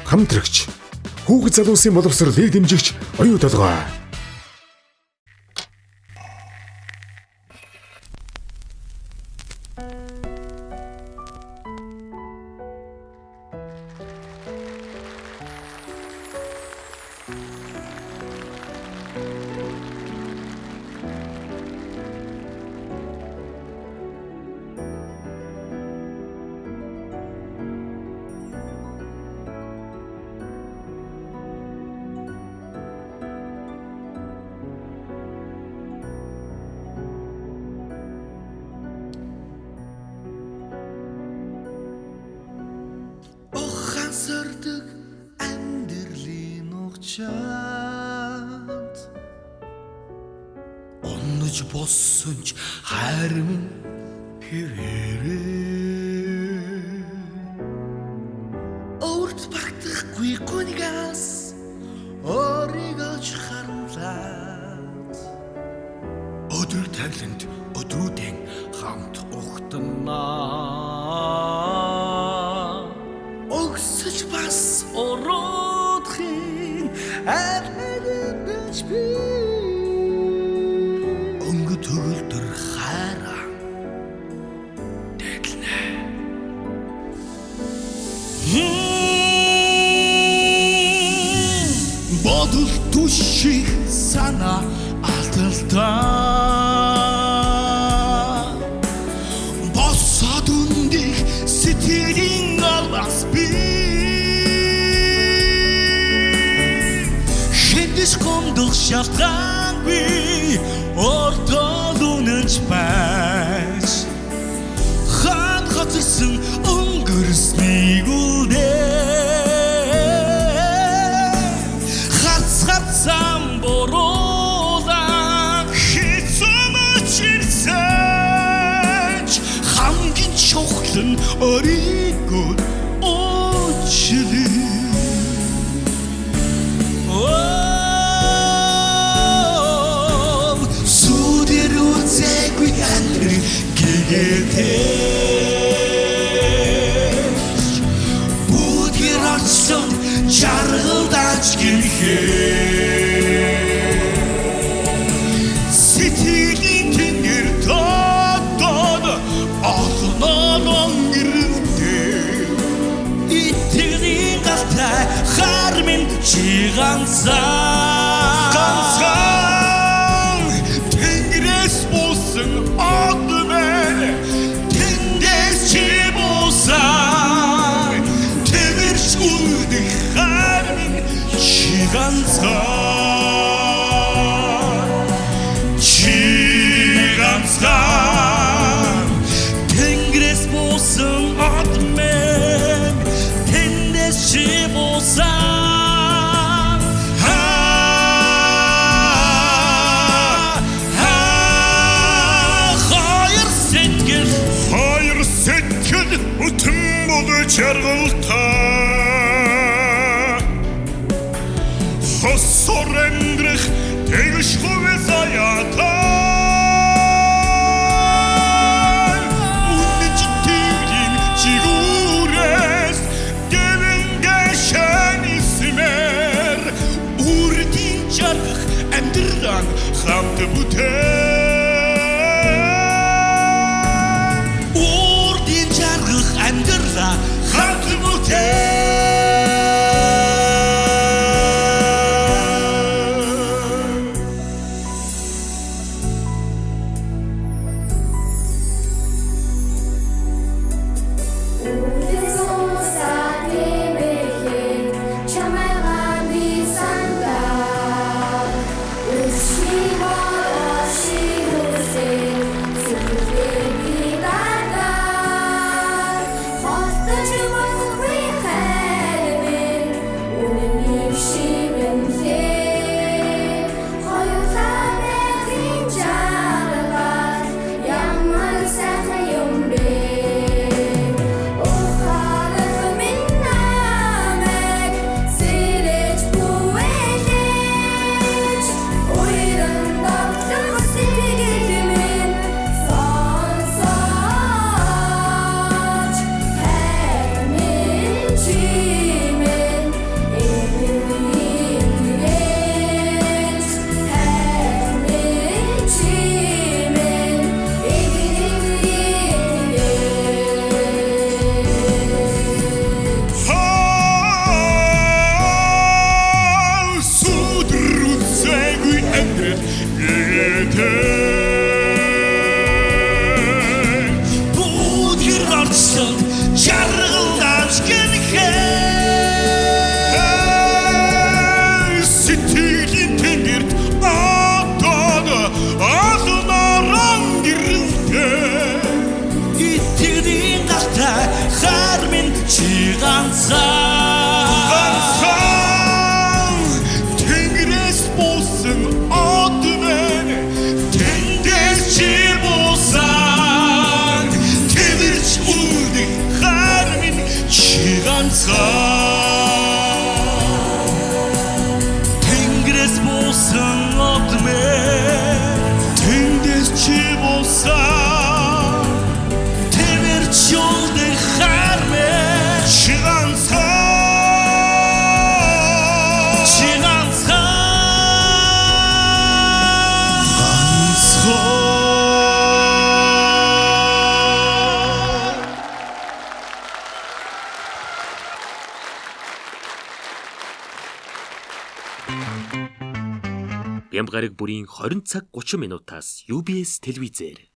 хамтрагч, хүүхэд залуусын боловсролыг дэмжигч оюу толгой. Сардаг амьдралын угчаад оннож болсон ч хайр минь хэрээрээ өөрт багтахгүй гонигаас оригоч харамлаад өдөр тавиланд өдрүүдэн хамт ухтанаа өгсөж бас ородхын архидэж би өнгө төгөлдөр хайраа дэглэнэ бодол түшиг санаа алталтаа босоод үндих сэтгэлийн албас би Скомдох шалтгаангүй ортол үнэнч байж хаан хатсан өнгөрснийг үлдээ хацам боролаа хитсэмч ирсэж хамгийн чухал нь өөрийгөө уучлаа Будгэр орсон жаргалдаач гинхээ сэтгэлийн тэнгэр тодод олноо гэрэлтэй итгэлийн галтай хар минь чи ганцхан тэнгэрээс бусан ганцхан тэнгэрээс буусан од мэн тэндээс чи буусан хоёр сэтгэл өтөн болж жаргалтай хосор амьдрах тэгш хувэс аяатай хамт бүтээ үрдийн жаргах амьдралаа хамт бүтээ Тэнгэрээс буусан одвэн тэндээс чи буусан тэрч үлдэх хар минь чи ганцхан Тэнгэрээс буусан одвэн тэндээс чи буусан тэрч үлдэх хар минь чи ганцхан Бямбгараг бүрийн 20 цаг 30 минутаас UBS телевизээр